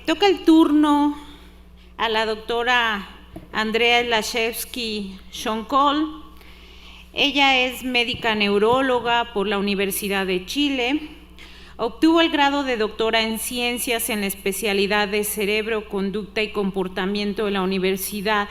Toca el turno a la doctora Andrea Lashevsky-Schonkol. Ella es médica neuróloga por la Universidad de Chile. Obtuvo el grado de doctora en ciencias en la especialidad de cerebro, conducta y comportamiento de la Universidad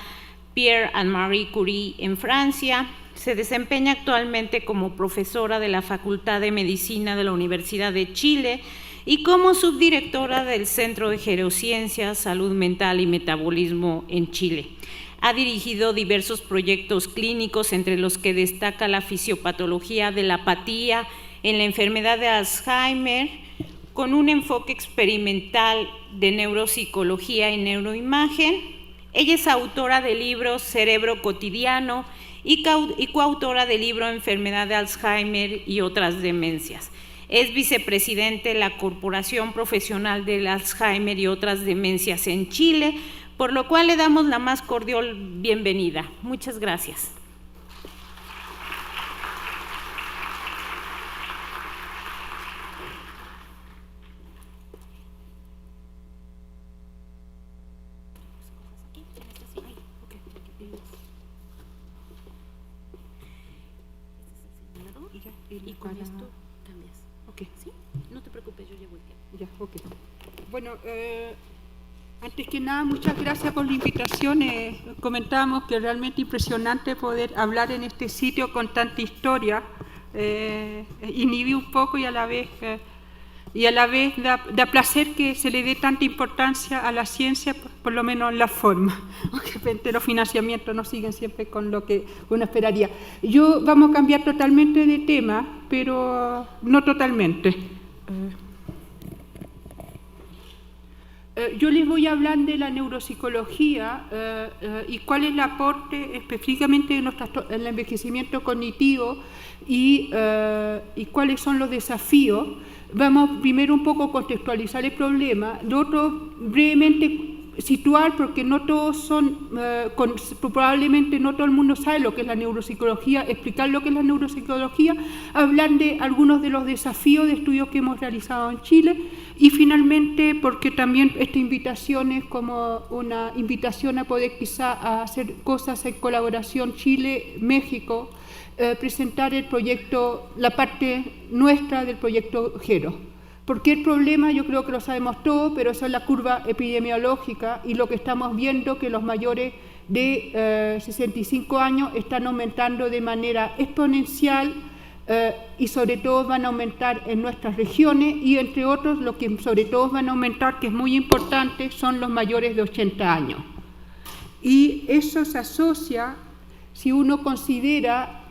Pierre and Marie Curie en Francia. Se desempeña actualmente como profesora de la Facultad de Medicina de la Universidad de Chile y como subdirectora del Centro de Geronciencias, Salud Mental y Metabolismo en Chile. Ha dirigido diversos proyectos clínicos, entre los que destaca la fisiopatología de la apatía en la enfermedad de Alzheimer, con un enfoque experimental de neuropsicología y neuroimagen. Ella es autora del libro Cerebro Cotidiano y coautora del libro Enfermedad de Alzheimer y otras demencias. Es vicepresidente de la Corporación Profesional del Alzheimer y otras demencias en Chile, por lo cual le damos la más cordial bienvenida. Muchas gracias. Y con esto cambias. Ok. ¿Sí? No te preocupes, yo llevo el tiempo. Ya, ok. Bueno, antes que nada, muchas gracias por la invitación. Comentábamos que es realmente impresionante poder hablar en este sitio con tanta historia. Inhibe un poco y a la vez da placer que se le dé tanta importancia a la ciencia, por lo menos en la forma, aunque los financiamientos no siguen siempre con lo que uno esperaría. Vamos a cambiar totalmente de tema, pero no totalmente. Yo les voy a hablar de la neuropsicología y cuál es el aporte específicamente en el envejecimiento cognitivo y cuáles son los desafíos. Vamos primero un poco a contextualizar el problema, lo otro brevemente situar, porque no todos son, probablemente no todo el mundo sabe lo que es la neuropsicología, explicar lo que es la neuropsicología, hablar de algunos de los desafíos de estudios que hemos realizado en Chile y finalmente, porque también esta invitación es como una invitación a poder quizá a hacer cosas en colaboración Chile-México, presentar el proyecto, la parte nuestra del proyecto GERO. ¿Por qué el problema? Yo creo que lo sabemos todo, pero esa es la curva epidemiológica y lo que estamos viendo que los mayores de 65 años están aumentando de manera exponencial y sobre todo van a aumentar en nuestras regiones y entre otros lo que sobre todo van a aumentar, que es muy importante, son los mayores de 80 años. Y eso se asocia, si uno considera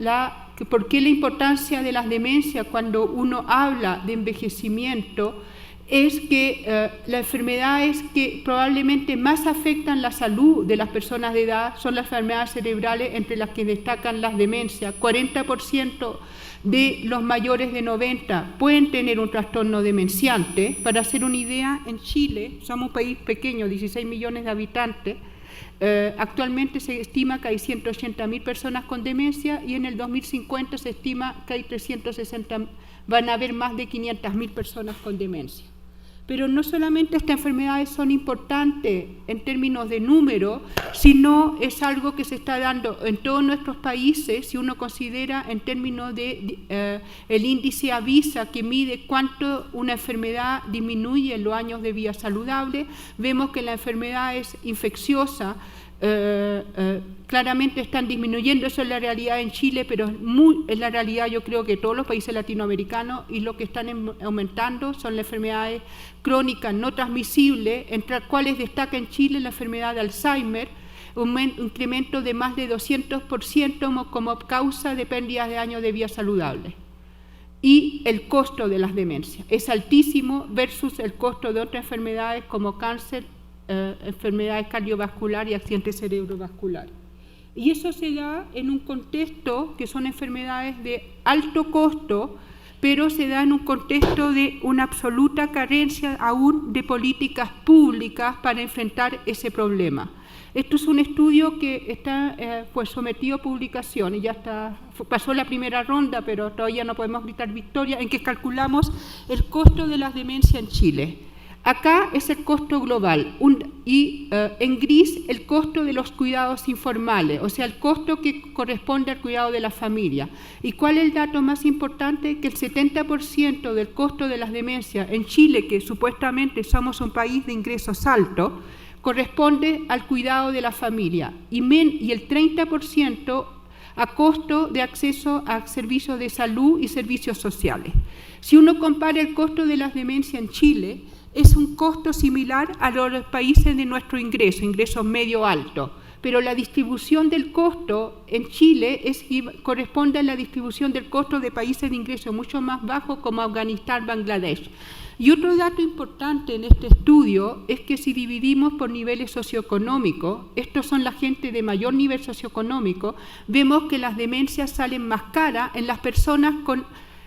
por qué la importancia de las demencias cuando uno habla de envejecimiento, es que las enfermedades que probablemente más afectan la salud de las personas de edad son las enfermedades cerebrales, entre las que destacan las demencias. 40% de los mayores de 90 pueden tener un trastorno demenciante. Para hacer una idea, en Chile, somos un país pequeño, 16 millones de habitantes, actualmente se estima que hay 180.000 personas con demencia y en el 2050 se estima que hay 360, van a haber más de 500.000 personas con demencia. Pero no solamente estas enfermedades son importantes en términos de número, sino es algo que se está dando en todos nuestros países. Si uno considera en términos de el índice AVISA, que mide cuánto una enfermedad disminuye en los años de vida saludable, vemos que las enfermedades infecciosas claramente están disminuyendo. Eso es la realidad en Chile, pero es la realidad yo creo que todos los países latinoamericanos, y lo que están aumentando son las enfermedades crónicas no transmisibles, entre las cuales destaca en Chile la enfermedad de Alzheimer, un incremento de más de 200% como causa de pérdidas de años de vida saludable. Y el costo de las demencias es altísimo versus el costo de otras enfermedades como cáncer, enfermedades cardiovasculares y accidentes cerebrovasculares. Y eso se da en un contexto que son enfermedades de alto costo, pero se da en un contexto de una absoluta carencia aún de políticas públicas para enfrentar ese problema. Esto es un estudio que está sometido a publicación y ya pasó la primera ronda, pero todavía no podemos gritar victoria, en que calculamos el costo de las demencias en Chile. Acá es el costo global en gris el costo de los cuidados informales, o sea, el costo que corresponde al cuidado de la familia. ¿Y cuál es el dato más importante? Que el 70% del costo de las demencias en Chile, que supuestamente somos un país de ingresos altos, corresponde al cuidado de la familia y el 30% a costo de acceso a servicios de salud y servicios sociales. Si uno compara el costo de las demencias en Chile, es un costo similar a los países de nuestro ingreso medio alto, pero la distribución del costo en Chile corresponde a la distribución del costo de países de ingreso mucho más bajos como Afganistán, Bangladesh. Y otro dato importante en este estudio es que si dividimos por niveles socioeconómicos, estos son la gente de mayor nivel socioeconómico, vemos que las demencias salen más caras en las personas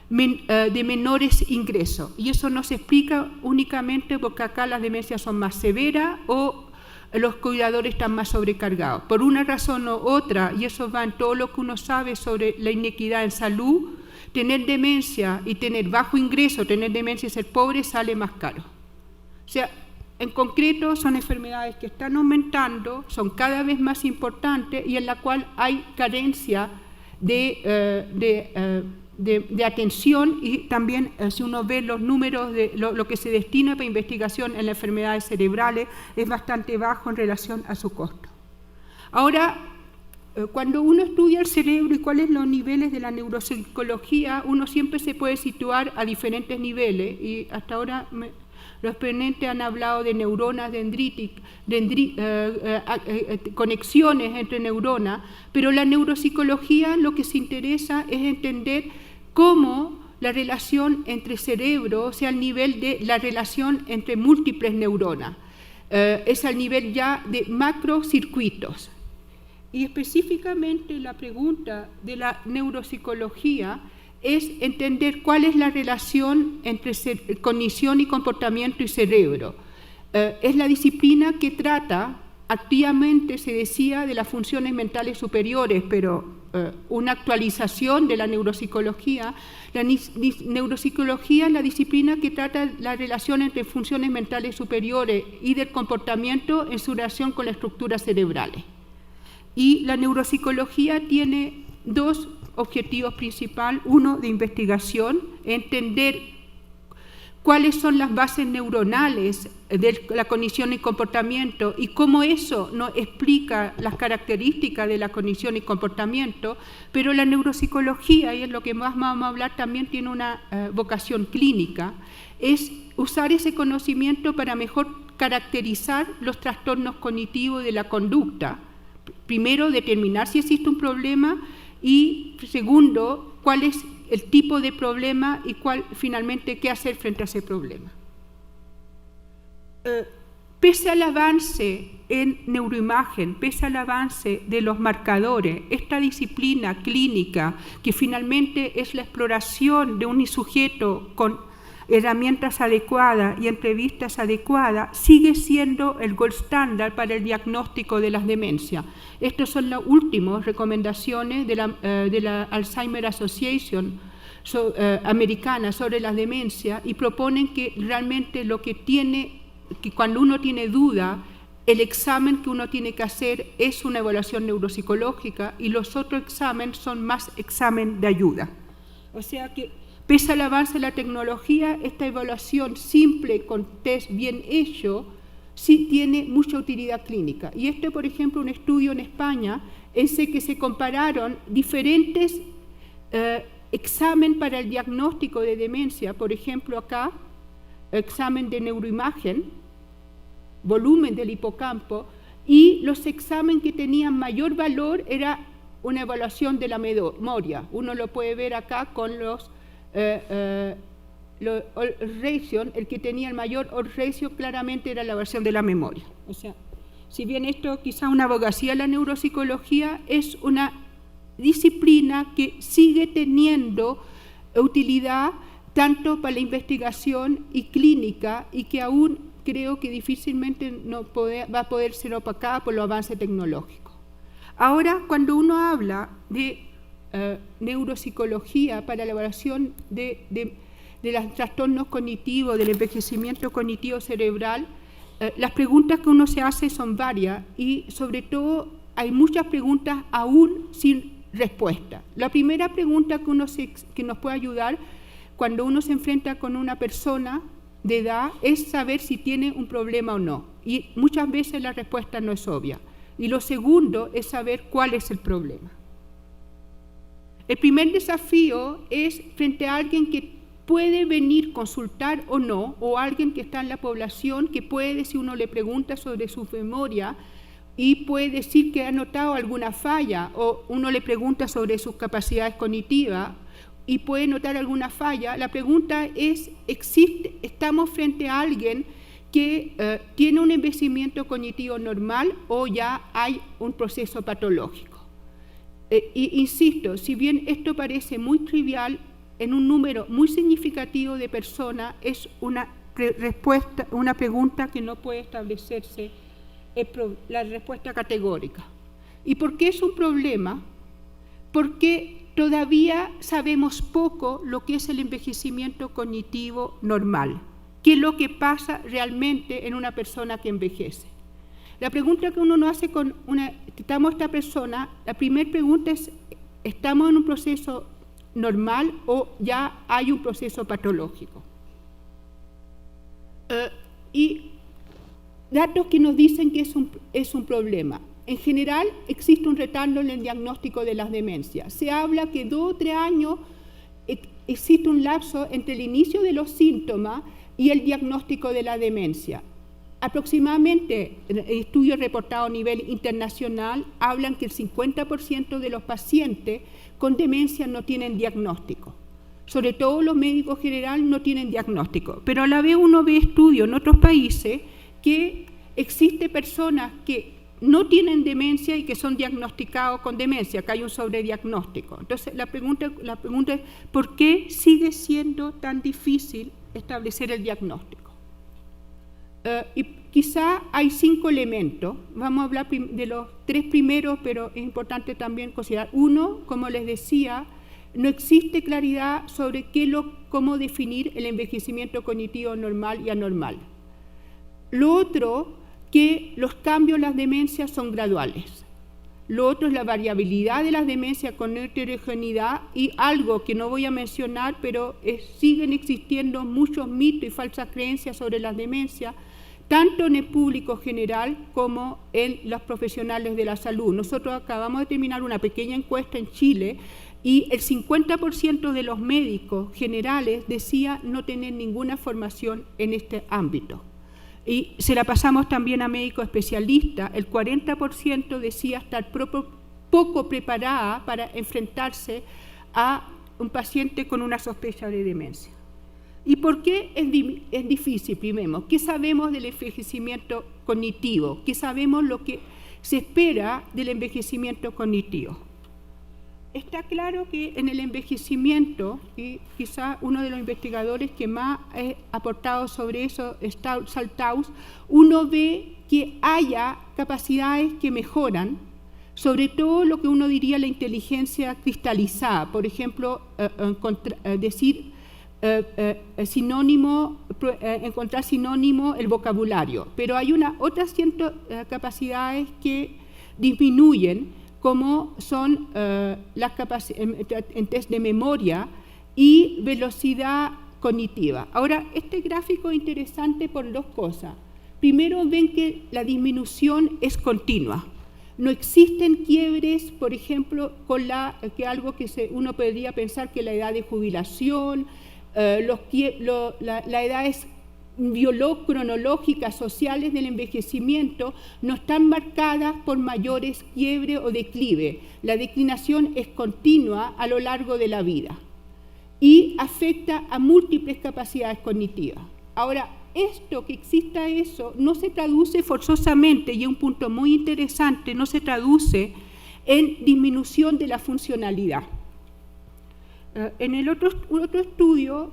de menores ingresos. Y eso no se explica únicamente porque acá las demencias son más severas o los cuidadores están más sobrecargados. Por una razón u otra, y eso va en todo lo que uno sabe sobre la inequidad en salud, tener demencia y tener bajo ingreso, tener demencia y ser pobre sale más caro. O sea, en concreto son enfermedades que están aumentando, son cada vez más importantes y en la cual hay carencia de atención y también si uno ve los números de lo que se destina para investigación en las enfermedades cerebrales es bastante bajo en relación a su costo. Ahora, cuando uno estudia el cerebro y cuáles son los niveles de la neuropsicología, uno siempre se puede situar a diferentes niveles y hasta ahora los ponentes han hablado de neuronas dendríticas, conexiones entre neuronas, pero la neuropsicología lo que se interesa es entender cómo la relación entre cerebro, o sea, al nivel de la relación entre múltiples neuronas, es al nivel ya de macrocircuitos. Y específicamente la pregunta de la neuropsicología es entender cuál es la relación entre cognición y comportamiento y cerebro. Es la disciplina que trata activamente, se decía, de las funciones mentales superiores, pero una actualización de la neuropsicología. La neuropsicología es la disciplina que trata la relación entre funciones mentales superiores y del comportamiento en su relación con las estructuras cerebrales. Y la neuropsicología tiene dos objetivos principales, uno de investigación, entender cuáles son las bases neuronales de la cognición y comportamiento y cómo eso nos explica las características de la cognición y comportamiento, pero la neuropsicología, y es lo que más vamos a hablar, también tiene una vocación clínica, es usar ese conocimiento para mejor caracterizar los trastornos cognitivos de la conducta. Primero, determinar si existe un problema y segundo, cuál es el tipo de problema y finalmente qué hacer frente a ese problema. Pese al avance en neuroimagen, pese al avance de los marcadores, esta disciplina clínica que finalmente es la exploración de un sujeto con herramientas adecuadas y entrevistas adecuadas, sigue siendo el gold standard para el diagnóstico de las demencias. Estas son las últimas recomendaciones de la Alzheimer Association americana sobre las demencias y proponen que realmente que cuando uno tiene duda, el examen que uno tiene que hacer es una evaluación neuropsicológica y los otros exámenes son más examen de ayuda. O sea que pese al avance de la tecnología, esta evaluación simple con test bien hecho sí tiene mucha utilidad clínica. Y por ejemplo, un estudio en España en que se compararon diferentes exámenes para el diagnóstico de demencia. Por ejemplo, acá, examen de neuroimagen, volumen del hipocampo, y los exámenes que tenían mayor valor era una evaluación de la memoria. Uno lo puede ver acá con los ratio, el que tenía el mayor odds ratio claramente era la versión de la memoria. O sea, si bien esto quizá una abogacía de la neuropsicología, es una disciplina que sigue teniendo utilidad tanto para la investigación y clínica y que aún creo que difícilmente va a poder ser opacada por los avances tecnológicos. Ahora, cuando uno habla de neuropsicología para la evaluación de de los trastornos cognitivos, del envejecimiento cognitivo cerebral, las preguntas que uno se hace son varias y sobre todo hay muchas preguntas aún sin respuesta. La primera pregunta que nos puede ayudar cuando uno se enfrenta con una persona de edad es saber si tiene un problema o no. Y muchas veces la respuesta no es obvia. Y lo segundo es saber cuál es el problema. El primer desafío es frente a alguien que puede venir a consultar o no, o alguien que está en la población que puede, si uno le pregunta sobre su memoria, y puede decir que ha notado alguna falla, o uno le pregunta sobre sus capacidades cognitivas y puede notar alguna falla. La pregunta es, ¿estamos frente a alguien que tiene un envejecimiento cognitivo normal o ya hay un proceso patológico? Insisto, si bien esto parece muy trivial, en un número muy significativo de personas es una pregunta que no puede establecerse la respuesta categórica. ¿Y por qué es un problema? Porque todavía sabemos poco lo que es el envejecimiento cognitivo normal, qué es lo que pasa realmente en una persona que envejece. La pregunta que uno hace tratamos a esta persona, la primera pregunta es, ¿estamos en un proceso normal o ya hay un proceso patológico? Y datos que nos dicen que es un problema. En general, existe un retardo en el diagnóstico de las demencias. Se habla que 2 o 3 años existe un lapso entre el inicio de los síntomas y el diagnóstico de la demencia. Aproximadamente, estudios reportados a nivel internacional hablan que el 50% de los pacientes con demencia no tienen diagnóstico. Sobre todo los médicos generales no tienen diagnóstico. Pero a la vez uno ve estudios en otros países que existen personas que no tienen demencia y que son diagnosticados con demencia, que hay un sobrediagnóstico. Entonces, la pregunta es, ¿por qué sigue siendo tan difícil establecer el diagnóstico? Y quizá hay 5 elementos. Vamos a hablar de los 3 primeros, pero es importante también considerar. Uno, como les decía, no existe claridad sobre cómo definir el envejecimiento cognitivo normal y anormal. Lo otro, que los cambios en las demencias son graduales. Lo otro es la variabilidad de las demencias con heterogeneidad y algo que no voy a mencionar, pero siguen existiendo muchos mitos y falsas creencias sobre las demencias, tanto en el público general como en los profesionales de la salud. Nosotros acabamos de terminar una pequeña encuesta en Chile y el 50% de los médicos generales decía no tener ninguna formación en este ámbito. Y se la pasamos también a médicos especialistas, el 40% decía estar poco preparada para enfrentarse a un paciente con una sospecha de demencia. ¿Y por qué es difícil? Primero, ¿qué sabemos del envejecimiento cognitivo? ¿Qué sabemos lo que se espera del envejecimiento cognitivo? Está claro que en el envejecimiento, y quizá uno de los investigadores que más ha aportado sobre eso es Saltaus, uno ve que haya capacidades que mejoran, sobre todo lo que uno diría la inteligencia cristalizada, por ejemplo, encontrar sinónimo el vocabulario, pero hay otras capacidades que disminuyen, como son las capacidades en test de memoria y velocidad cognitiva. Ahora, este gráfico es interesante por 2 cosas. Primero, ven que la disminución es continua. No existen quiebres, por ejemplo, uno podría pensar que la edad de jubilación, las edades cronológicas sociales del envejecimiento no están marcadas por mayores quiebres o declive. La declinación es continua a lo largo de la vida y afecta a múltiples capacidades cognitivas. Ahora, que exista eso no se traduce forzosamente, y es un punto muy interesante, no se traduce en disminución de la funcionalidad. En el otro estudio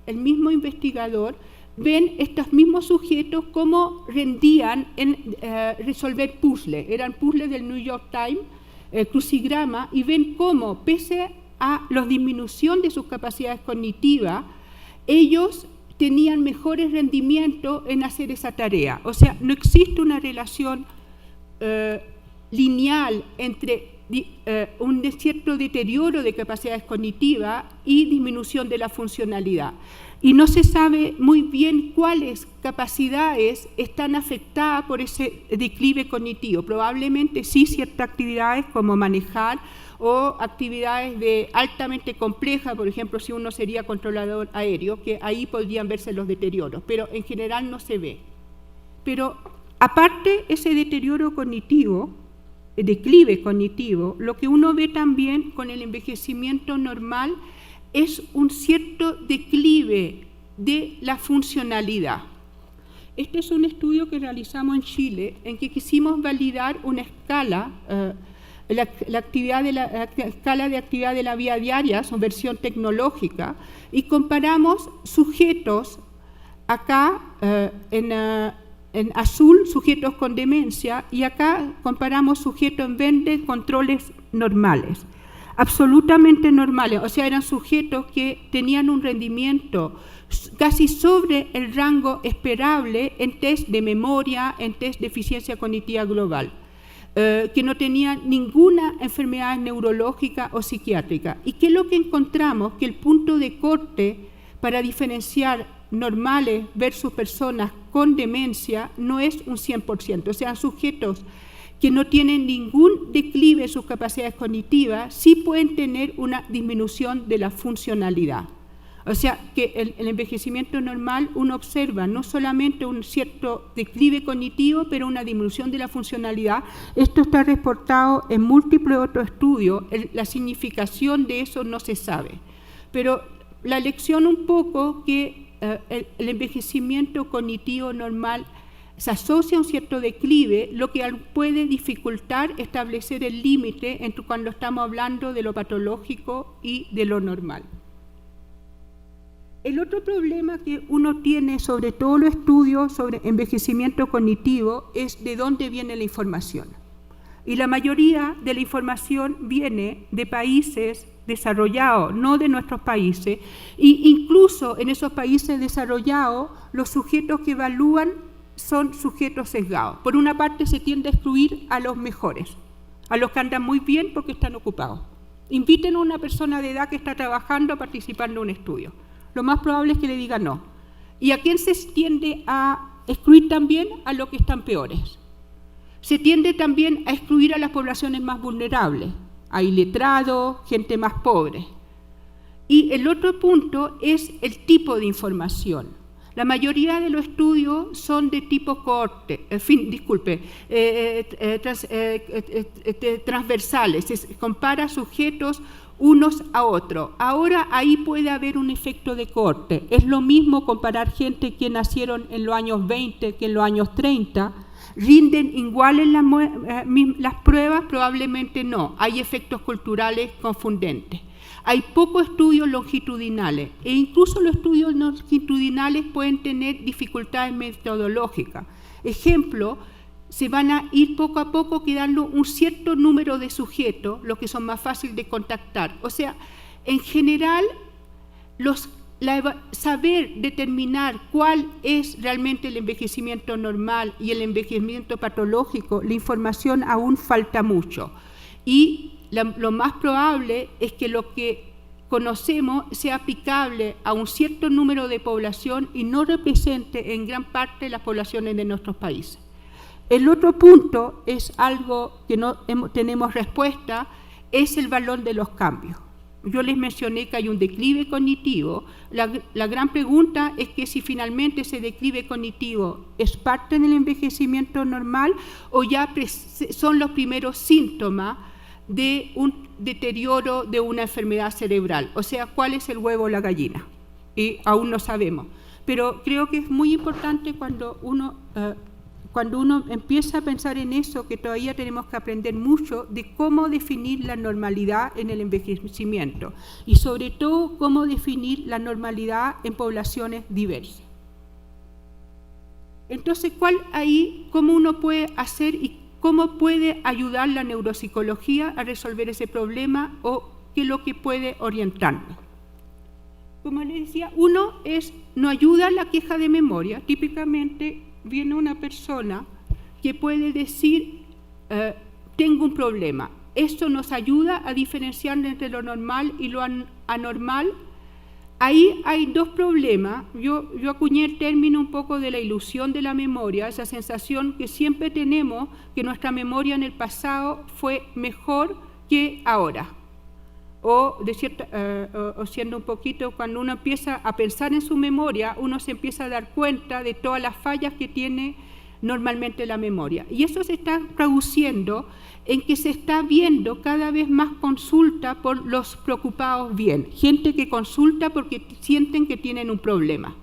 el mismo investigador, ven estos mismos sujetos cómo rendían en resolver puzzles. Eran puzzles del New York Times, crucigrama, y ven cómo, pese a la disminución de sus capacidades cognitivas, ellos tenían mejores rendimientos en hacer esa tarea. O sea, no existe una relación lineal entre un cierto deterioro de capacidades cognitivas y disminución de la funcionalidad. Y no se sabe muy bien cuáles capacidades están afectadas por ese declive cognitivo. Probablemente sí ciertas actividades como manejar o actividades altamente complejas, por ejemplo, si uno sería controlador aéreo, que ahí podrían verse los deterioros, pero en general no se ve. Pero aparte ese deterioro cognitivo, el declive cognitivo, lo que uno ve también con el envejecimiento normal es un cierto declive de la funcionalidad. Este es un estudio que realizamos en Chile, en que quisimos validar una escala, la escala de actividad de la vida diaria, su versión tecnológica, y comparamos sujetos, acá en azul, sujetos con demencia, y acá comparamos sujetos en verde, controles normales, absolutamente normales, o sea, eran sujetos que tenían un rendimiento casi sobre el rango esperable en test de memoria, en test de eficiencia cognitiva global, que no tenían ninguna enfermedad neurológica o psiquiátrica. ¿Y qué es lo que encontramos? Que el punto de corte para diferenciar normales versus personas con demencia no es un 100%, o sea, sujetos que no tienen ningún declive en sus capacidades cognitivas, sí pueden tener una disminución de la funcionalidad. O sea, que el envejecimiento normal uno observa no solamente un cierto declive cognitivo, pero una disminución de la funcionalidad. Esto está reportado en múltiples otros estudios, la significación de eso no se sabe. Pero la lección un poco que el envejecimiento cognitivo normal se asocia a un cierto declive, lo que puede dificultar establecer el límite entre cuando estamos hablando de lo patológico y de lo normal. El otro problema que uno tiene sobre todo los estudios sobre envejecimiento cognitivo es de dónde viene la información. Y la mayoría de la información viene de países desarrollados, no de nuestros países, e incluso en esos países desarrollados los sujetos que evalúan son sujetos sesgados. Por una parte se tiende a excluir a los mejores, a los que andan muy bien porque están ocupados. Inviten a una persona de edad que está trabajando a participar en un estudio. Lo más probable es que le diga no. ¿Y a quién se tiende a excluir también? A los que están peores. Se tiende también a excluir a las poblaciones más vulnerables, a iletrados, gente más pobre. Y el otro punto es el tipo de información. La mayoría de los estudios son de tipo cohorte, transversales, se compara sujetos unos a otros. Ahora ahí puede haber un efecto de cohorte. Es lo mismo comparar gente que nacieron en los años 20 que en los años 30. ¿Rinden iguales las pruebas? Probablemente no. Hay efectos culturales confundentes. Hay pocos estudios longitudinales e incluso los estudios longitudinales pueden tener dificultades metodológicas. Ejemplo, se van a ir poco a poco quedando un cierto número de sujetos, los que son más fáciles de contactar. O sea, en general, saber determinar cuál es realmente el envejecimiento normal y el envejecimiento patológico, la información aún falta mucho. Y lo más probable es que lo que conocemos sea aplicable a un cierto número de población y no represente en gran parte las poblaciones de nuestros países. El otro punto es algo que no tenemos respuesta, es el valor de los cambios. Yo les mencioné que hay un declive cognitivo. La gran pregunta es que si finalmente ese declive cognitivo es parte del envejecimiento normal o ya son los primeros síntomas de un deterioro de una enfermedad cerebral. O sea, ¿cuál es el huevo o la gallina? Y aún no sabemos. Pero creo que es muy importante cuando uno empieza a pensar en eso, que todavía tenemos que aprender mucho de cómo definir la normalidad en el envejecimiento y sobre todo cómo definir la normalidad en poblaciones diversas. Entonces, ¿cómo uno puede hacer y cómo puede ayudar la neuropsicología a resolver ese problema o que lo que puede orientarnos. Como les decía, uno no ayuda a la queja de memoria. Típicamente viene una persona que puede decir, tengo un problema. Esto nos ayuda a diferenciar entre lo normal y lo anormal. Ahí hay dos problemas. Yo acuñé el término un poco de la ilusión de la memoria, esa sensación que siempre tenemos que nuestra memoria en el pasado fue mejor que ahora. O siendo un poquito, cuando uno empieza a pensar en su memoria, uno se empieza a dar cuenta de todas las fallas que tiene normalmente la memoria. Y eso se está traduciendo en que se está viendo cada vez más consulta por los preocupados bien, gente que consulta porque sienten que tienen un problema.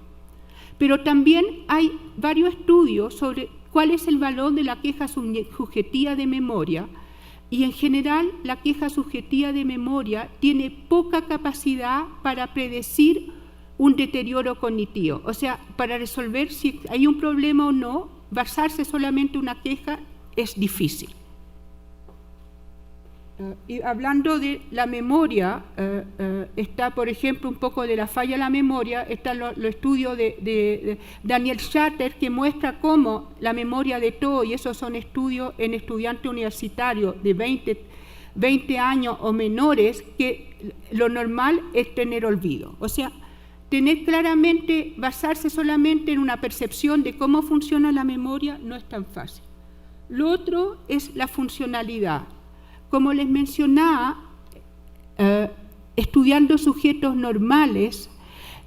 Pero también hay varios estudios sobre cuál es el valor de la queja subjetiva de memoria, y en general la queja subjetiva de memoria tiene poca capacidad para predecir un deterioro cognitivo. O sea, para resolver si hay un problema o no, basarse solamente en una queja es difícil. Y hablando de la memoria, está, por ejemplo, un poco de la falla de la memoria, está los estudios de Daniel Shatter, que muestra cómo la memoria de todo, y esos son estudios en estudiantes universitarios de 20 años o menores, que lo normal es tener olvido. O sea, tener claramente, basarse solamente en una percepción de cómo funciona la memoria no es tan fácil. Lo otro es la funcionalidad. Como les mencionaba, estudiando sujetos normales,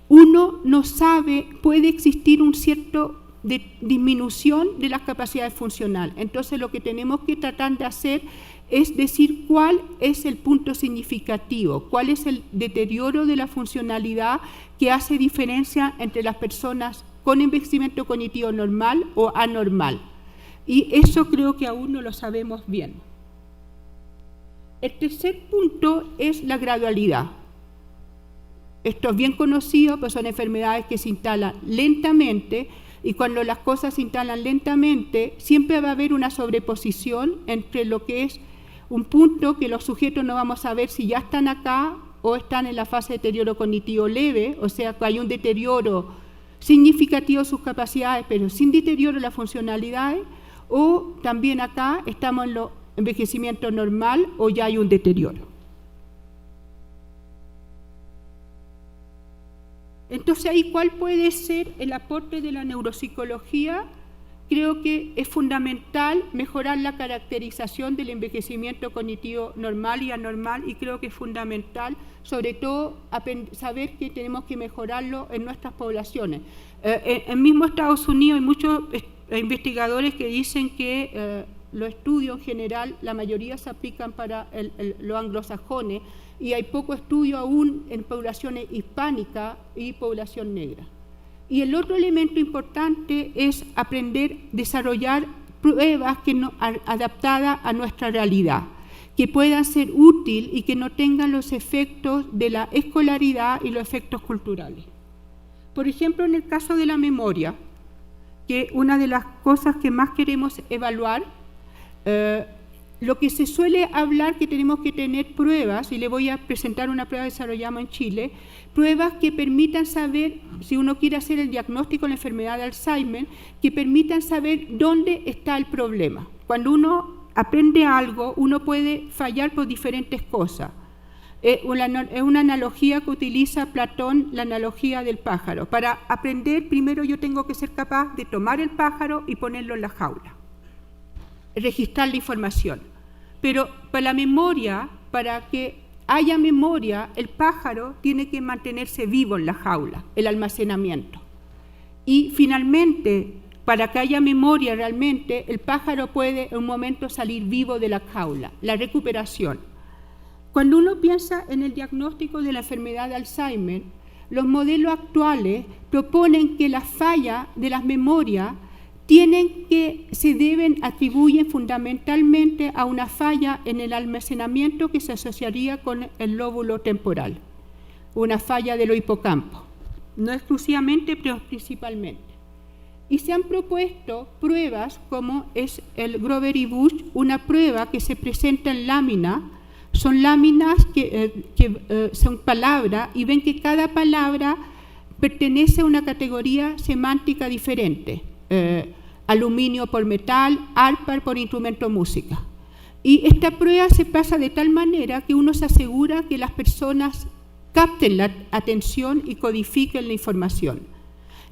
uno no sabe, puede existir un cierto disminución de las capacidades funcionales. Entonces lo que tenemos que tratar de hacer es decir cuál es el punto significativo, cuál es el deterioro de la funcionalidad que hace diferencia entre las personas con envejecimiento cognitivo normal o anormal. Y eso creo que aún no lo sabemos bien. El tercer punto es la gradualidad. Esto es bien conocido, pues son enfermedades que se instalan lentamente, y cuando las cosas se instalan lentamente, siempre va a haber una sobreposición entre lo que es un punto que los sujetos no vamos a ver si ya están acá o están en la fase de deterioro cognitivo leve, o sea que hay un deterioro significativo de sus capacidades, pero sin deterioro de las funcionalidades, o también acá estamos en lo envejecimiento normal o ya hay un deterioro. Entonces ahí, ¿cuál puede ser el aporte de la neuropsicología? Creo que es fundamental mejorar la caracterización del envejecimiento cognitivo normal y anormal, y creo que es fundamental, sobre todo, saber que tenemos que mejorarlo en nuestras poblaciones. En mismo Estados Unidos hay muchos investigadores que dicen que los estudios en general, la mayoría se aplican para los anglosajones, y hay poco estudio aún en poblaciones hispánicas y población negra. Y el otro elemento importante es aprender a desarrollar pruebas adaptadas a nuestra realidad, que puedan ser útiles y que no tengan los efectos de la escolaridad y los efectos culturales. Por ejemplo, en el caso de la memoria, que una de las cosas que más queremos evaluar, lo que se suele hablar que tenemos que tener pruebas, y le voy a presentar una prueba que desarrollamos en Chile, pruebas que permitan saber, si uno quiere hacer el diagnóstico de la enfermedad de Alzheimer, que permitan saber dónde está el problema. Cuando uno aprende algo, uno puede fallar por diferentes cosas. Es una analogía que utiliza Platón, la analogía del pájaro. Para aprender, primero yo tengo que ser capaz de tomar el pájaro y ponerlo en la jaula, registrar la información. Pero para la memoria, para que haya memoria, el pájaro tiene que mantenerse vivo en la jaula, el almacenamiento. Y finalmente, para que haya memoria realmente, el pájaro puede en un momento salir vivo de la jaula, la recuperación. Cuando uno piensa en el diagnóstico de la enfermedad de Alzheimer, los modelos actuales proponen que las fallas de las memorias se atribuyen fundamentalmente a una falla en el almacenamiento que se asociaría con el lóbulo temporal, una falla de los hipocampos, no exclusivamente, pero principalmente. Y se han propuesto pruebas como es el Grover y Bush, una prueba que se presenta en lámina son láminas que son palabras y ven que cada palabra pertenece a una categoría semántica diferente. Aluminio por metal, arpa por instrumento música. Y esta prueba se pasa de tal manera que uno se asegura que las personas capten la atención y codifiquen la información.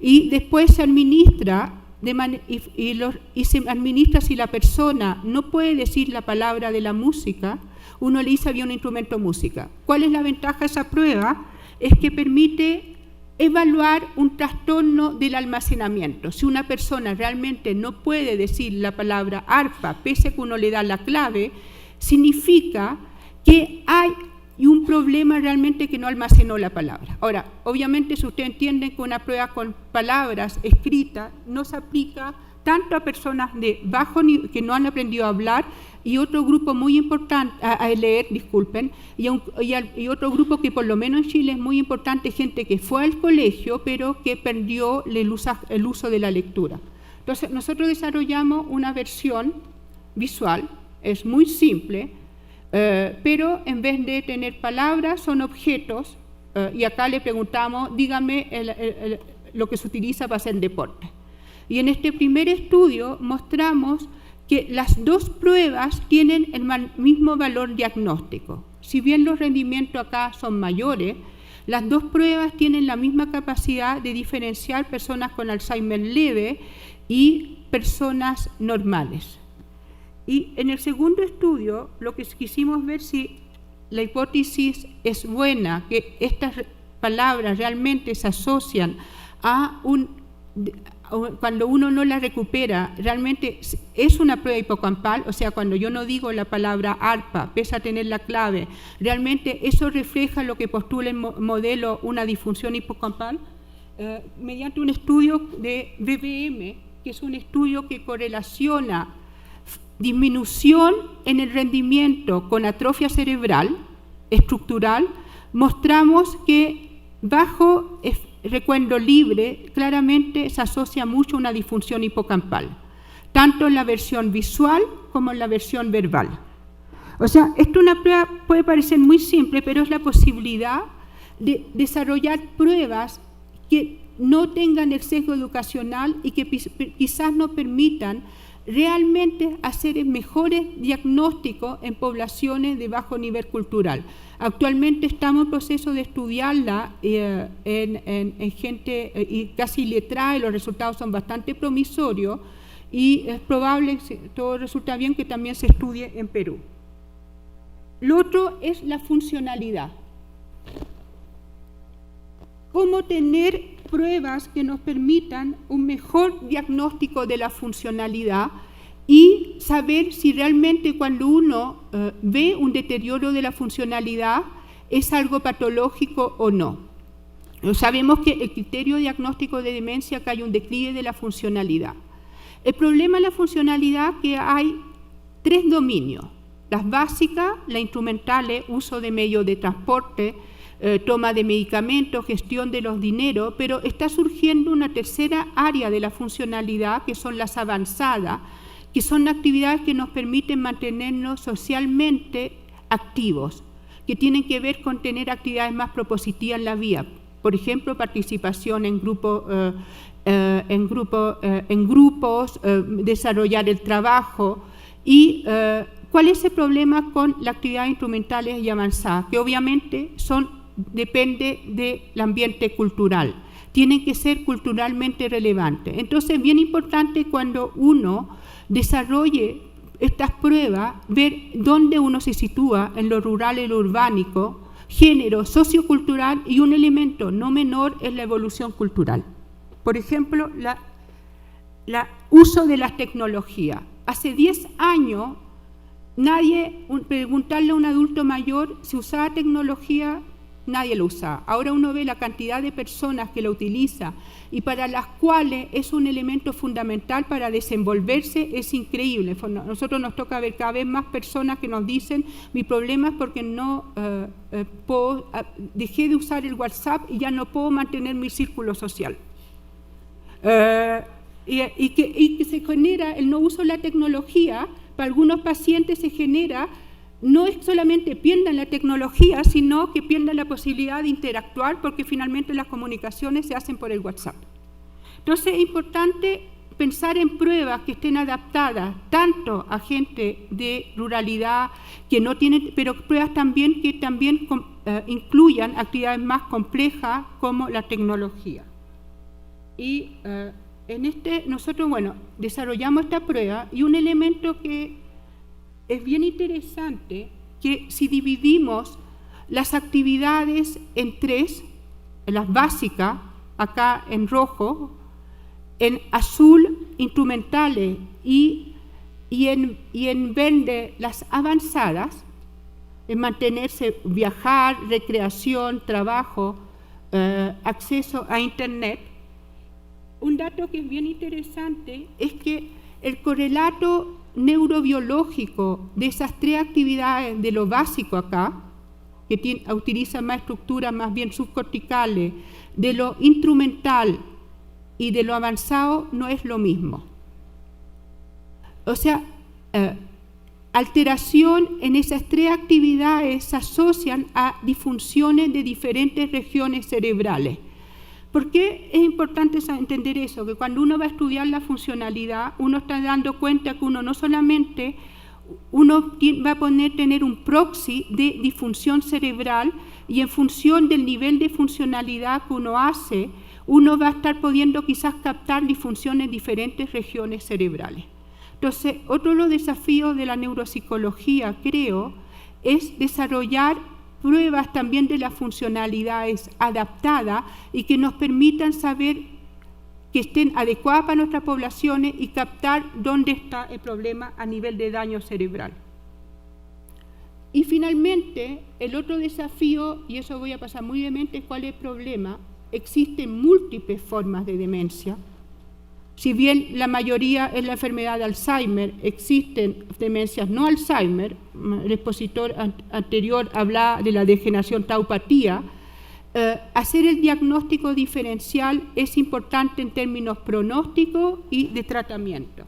Y después se administra, se administra si la persona no puede decir la palabra de la música, uno le dice había un instrumento música. ¿Cuál es la ventaja de esa prueba? Es que permite evaluar un trastorno del almacenamiento. Si una persona realmente no puede decir la palabra arpa, pese a que uno le da la clave, significa que hay un problema realmente que no almacenó la palabra. Ahora, obviamente, si ustedes entienden que una prueba con palabras escritas no se aplica tanto a personas de bajo nivel que no han aprendido a hablar, y otro grupo muy importante, a leer, disculpen, y otro grupo que por lo menos en Chile es muy importante, gente que fue al colegio pero que perdió el uso de la lectura. Entonces nosotros desarrollamos una versión visual, es muy simple, pero en vez de tener palabras son objetos, y acá le preguntamos, dígame lo que se utiliza para hacer deporte. Y en este primer estudio mostramos que las dos pruebas tienen el mismo valor diagnóstico. Si bien los rendimientos acá son mayores, las dos pruebas tienen la misma capacidad de diferenciar personas con Alzheimer leve y personas normales. Y en el segundo estudio, lo que quisimos ver si la hipótesis es buena, que estas palabras realmente se asocian a cuando uno no la recupera, realmente es una prueba hipocampal, o sea, cuando yo no digo la palabra arpa, pese a tener la clave, realmente eso refleja lo que postula el modelo una disfunción hipocampal, mediante un estudio de BBM, que es un estudio que correlaciona disminución en el rendimiento con atrofia cerebral estructural. Mostramos que bajo recuento libre claramente se asocia mucho a una disfunción hipocampal, tanto en la versión visual como en la versión verbal. O sea, esto una prueba puede parecer muy simple, pero es la posibilidad de desarrollar pruebas que no tengan el sesgo educacional y que quizás nos permitan realmente hacer mejores diagnósticos en poblaciones de bajo nivel cultural. Actualmente estamos en proceso de estudiarla en gente casi letrada, y los resultados son bastante promisorios, y es probable, si todo resulta bien, que también se estudie en Perú. Lo otro es la funcionalidad. ¿Cómo tener pruebas que nos permitan un mejor diagnóstico de la funcionalidad y saber si realmente cuando uno ve un deterioro de la funcionalidad es algo patológico o no? Sabemos que el criterio diagnóstico de demencia, que hay un declive de la funcionalidad. El problema de la funcionalidad es que hay tres dominios: las básicas, las instrumentales, uso de medios de transporte, toma de medicamentos, gestión de los dineros, pero está surgiendo una tercera área de la funcionalidad, que son las avanzadas, que son actividades que nos permiten mantenernos socialmente activos, que tienen que ver con tener actividades más propositivas en la vida. Por ejemplo, participación en grupos, desarrollar el trabajo. Y ¿cuál es el problema con las actividades instrumentales y avanzadas? Que obviamente depende del ambiente cultural, tienen que ser culturalmente relevantes. Entonces es bien importante cuando uno desarrolle estas pruebas, ver dónde uno se sitúa en lo rural y lo urbánico, género, sociocultural, y un elemento no menor es la evolución cultural. Por ejemplo, el uso de las tecnologías. Hace 10 años, preguntarle a un adulto mayor si usaba tecnología, nadie lo usaba. Ahora uno ve la cantidad de personas que lo utiliza y para las cuales es un elemento fundamental para desenvolverse, es increíble. Nosotros nos toca ver cada vez más personas que nos dicen: mi problema es porque dejé de usar el WhatsApp y ya no puedo mantener mi círculo social. Y que se genera el no uso de la tecnología. Para algunos pacientes se genera no es solamente pierdan la tecnología, sino que pierdan la posibilidad de interactuar, porque finalmente las comunicaciones se hacen por el WhatsApp. Entonces es importante pensar en pruebas que estén adaptadas tanto a gente de ruralidad que no tienen, pero pruebas también que también incluyan actividades más complejas como la tecnología. Y nosotros, desarrollamos esta prueba, y un elemento que es bien interesante, que si dividimos las actividades en tres, las básicas, acá en rojo, en azul instrumentales y en verde las avanzadas, en mantenerse, viajar, recreación, trabajo, acceso a Internet. Un dato que es bien interesante es que el correlato neurobiológico de esas tres actividades, de lo básico acá, que utiliza más estructuras más bien subcorticales, de lo instrumental y de lo avanzado, no es lo mismo. O sea, alteración en esas tres actividades se asocian a disfunciones de diferentes regiones cerebrales. ¿Por qué es importante entender eso? Que cuando uno va a estudiar la funcionalidad, uno está dando cuenta que uno no solamente va a tener un proxy de disfunción cerebral, y en función del nivel de funcionalidad que uno hace, uno va a estar pudiendo quizás captar disfunciones en diferentes regiones cerebrales. Entonces, otro de los desafíos de la neuropsicología, creo, es desarrollar pruebas también de las funcionalidades adaptadas y que nos permitan saber que estén adecuadas para nuestras poblaciones y captar dónde está el problema a nivel de daño cerebral. Y finalmente, el otro desafío, y eso voy a pasar muy brevemente, es cuál es el problema. Existen múltiples formas de demencia. Si bien la mayoría es la enfermedad de Alzheimer, existen demencias no Alzheimer. El expositor anterior hablaba de la degeneración taupatía. Hacer el diagnóstico diferencial es importante en términos pronósticos y de tratamiento.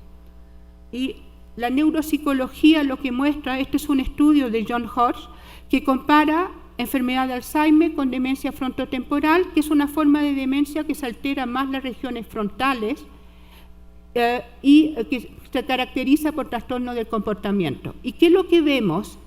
Y la neuropsicología lo que muestra, este es un estudio de John Hodge, que compara enfermedad de Alzheimer con demencia frontotemporal, que es una forma de demencia que se altera más las regiones frontales y que se caracteriza por trastorno del comportamiento. ¿Y qué es lo que vemos?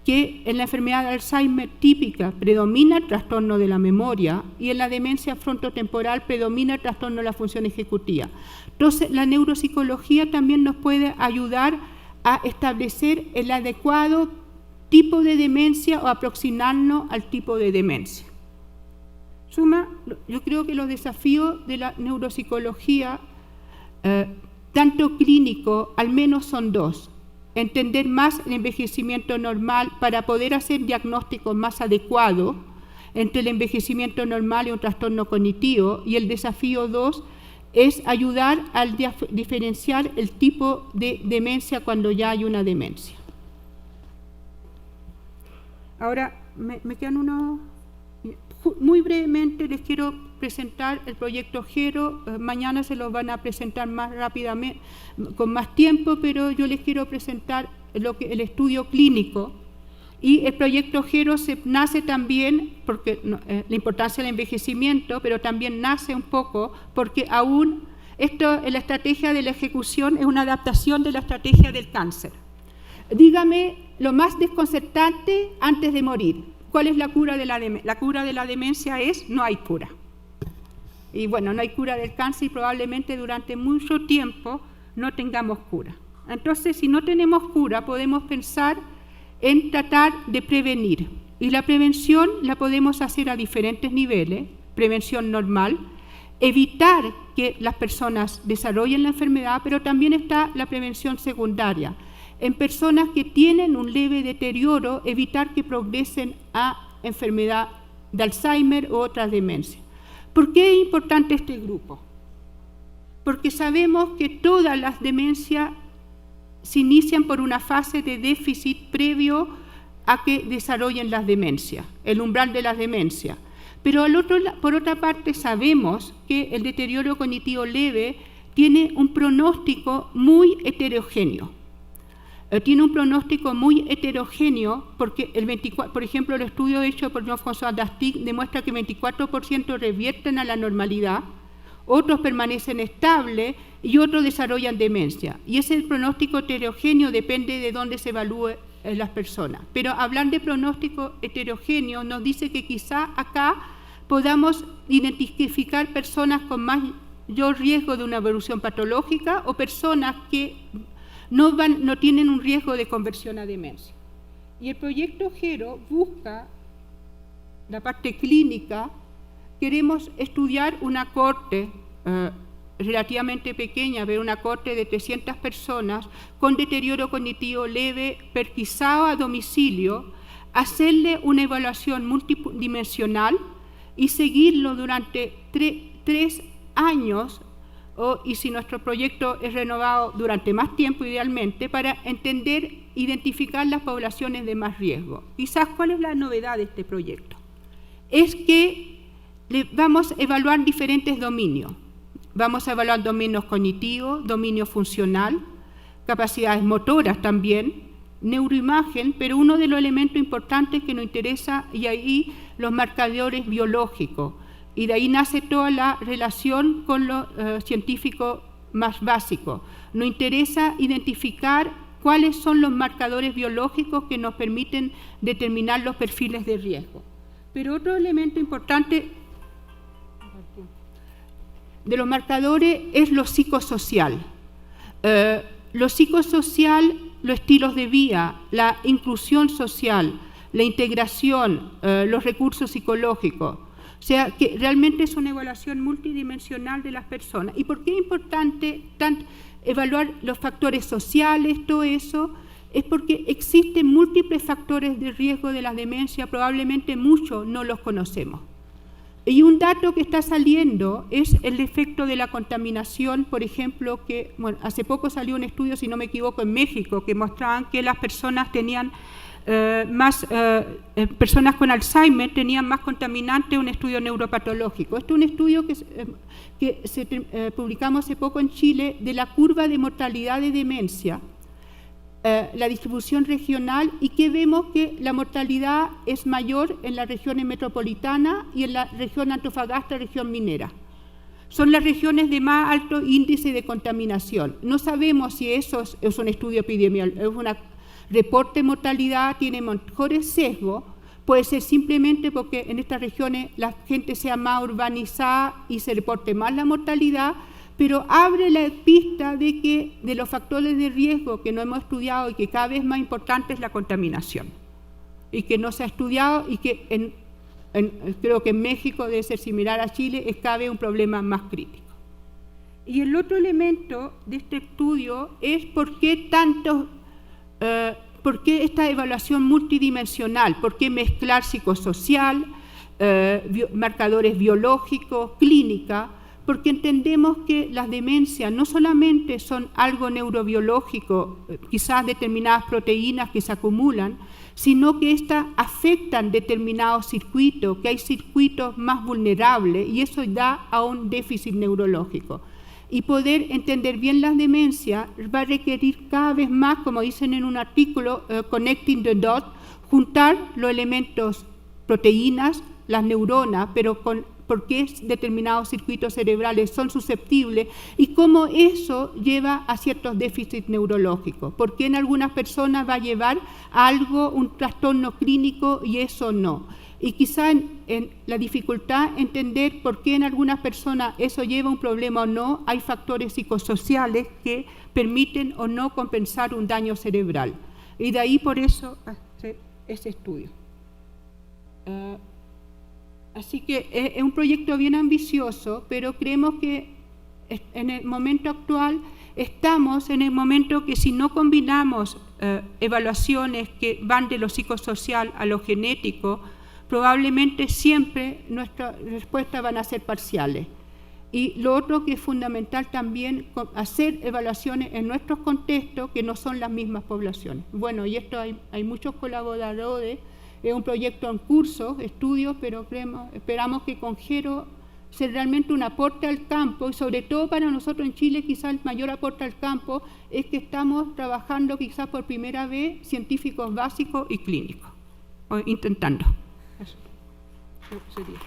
Que en la enfermedad de Alzheimer típica predomina el trastorno de la memoria, y en la demencia frontotemporal predomina el trastorno de la función ejecutiva. Entonces, la neuropsicología también nos puede ayudar a establecer el adecuado tipo de demencia o aproximarnos al tipo de demencia. Yo creo que los desafíos de la neuropsicología, tanto clínico, al menos son dos. Entender más el envejecimiento normal para poder hacer diagnósticos más adecuados entre el envejecimiento normal y un trastorno cognitivo. Y el desafío 2 es ayudar a diferenciar el tipo de demencia cuando ya hay una demencia. Ahora, me quedan unos... Muy brevemente les quiero presentar el proyecto GERO. Mañana se los van a presentar más rápidamente, con más tiempo, pero yo les quiero presentar el estudio clínico. Y el proyecto GERO nace también porque la importancia del envejecimiento, pero también nace un poco porque aún la estrategia de la ejecución es una adaptación de la estrategia del cáncer. Dígame lo más desconcertante antes de morir. ¿Cuál es la cura de la demencia? La cura de la demencia es: no hay cura. Y bueno, no hay cura del cáncer y probablemente durante mucho tiempo no tengamos cura. Entonces, si no tenemos cura, podemos pensar en tratar de prevenir. Y la prevención la podemos hacer a diferentes niveles. Prevención normal, evitar que las personas desarrollen la enfermedad, pero también está la prevención secundaria. En personas que tienen un leve deterioro, evitar que progresen a enfermedad de Alzheimer u otras demencias. ¿Por qué es importante este grupo? Porque sabemos que todas las demencias se inician por una fase de déficit previo a que desarrollen las demencias, el umbral de las demencias. Pero por otra parte sabemos que el deterioro cognitivo leve tiene un pronóstico muy heterogéneo. tiene un pronóstico muy heterogéneo porque por ejemplo, el estudio hecho por Jean-François Dastic demuestra que 24% revierten a la normalidad, otros permanecen estables y otros desarrollan demencia. Y ese pronóstico heterogéneo depende de dónde se evalúe las personas. Pero hablar de pronóstico heterogéneo nos dice que quizá acá podamos identificar personas con mayor riesgo de una evolución patológica o personas que no tienen un riesgo de conversión a demencia. Y el proyecto GERO busca la parte clínica. Queremos estudiar una cohorte relativamente pequeña, ver una cohorte de 300 personas con deterioro cognitivo leve, pesquisado a domicilio, hacerle una evaluación multidimensional y seguirlo durante 3 años, y si nuestro proyecto es renovado durante más tiempo idealmente, para entender, identificar las poblaciones de más riesgo. Quizás, ¿cuál es la novedad de este proyecto? Es que vamos a evaluar diferentes dominios. Vamos a evaluar dominios cognitivos, dominio funcional, capacidades motoras también, neuroimagen, pero uno de los elementos importantes que nos interesa, y ahí los marcadores biológicos. Y de ahí nace toda la relación con lo científico más básico. Nos interesa identificar cuáles son los marcadores biológicos que nos permiten determinar los perfiles de riesgo. Pero otro elemento importante de los marcadores es lo psicosocial. Lo psicosocial, los estilos de vida, la inclusión social, la integración, los recursos psicológicos. O sea, que realmente es una evaluación multidimensional de las personas. ¿Y por qué es importante evaluar los factores sociales, todo eso? Es porque existen múltiples factores de riesgo de la demencia, probablemente muchos no los conocemos. Y un dato que está saliendo es el efecto de la contaminación, por ejemplo, que hace poco salió un estudio, si no me equivoco, en México, que mostraban que las personas tenían personas con Alzheimer tenían más contaminantes, un estudio neuropatológico. Este es un estudio que publicamos hace poco en Chile de la curva de mortalidad de demencia, la distribución regional, y que vemos que la mortalidad es mayor en las regiones metropolitanas y en la región Antofagasta, región minera. Son las regiones de más alto índice de contaminación. No sabemos si eso es un estudio epidemiológico, es una reporte de mortalidad, tiene mejores sesgos, puede ser simplemente porque en estas regiones la gente sea más urbanizada y se reporte más la mortalidad, pero abre la pista de que de los factores de riesgo que no hemos estudiado y que cada vez más importante es la contaminación, y que no se ha estudiado y que creo que en México debe ser similar a Chile, es cada vez un problema más crítico. Y el otro elemento de este estudio es por qué esta evaluación multidimensional, por qué mezclar psicosocial, marcadores biológicos, clínica, porque entendemos que las demencias no solamente son algo neurobiológico, quizás determinadas proteínas que se acumulan, sino que estas afectan determinados circuitos, que hay circuitos más vulnerables, y eso da a un déficit neurológico. Y poder entender bien las demencias va a requerir cada vez más, como dicen en un artículo, connecting the dots, juntar los elementos proteínas, las neuronas, pero por qué determinados circuitos cerebrales son susceptibles y cómo eso lleva a ciertos déficits neurológicos. Por qué en algunas personas va a llevar a un trastorno clínico y eso no. Y quizá en la dificultad entender por qué en algunas personas eso lleva a un problema o no, hay factores psicosociales que permiten o no compensar un daño cerebral. Y de ahí por eso ese estudio. Así que es un proyecto bien ambicioso, pero creemos que en el momento actual estamos en el momento que si no combinamos evaluaciones que van de lo psicosocial a lo genético, probablemente siempre nuestras respuestas van a ser parciales. Y lo otro que es fundamental también, hacer evaluaciones en nuestros contextos que no son las mismas poblaciones. Bueno, y esto hay muchos colaboradores, es un proyecto en curso, estudios, pero esperamos que con GERO ser realmente un aporte al campo, y sobre todo para nosotros en Chile quizás el mayor aporte al campo es que estamos trabajando quizás por primera vez científicos básicos y clínicos, o intentando. Eso sería.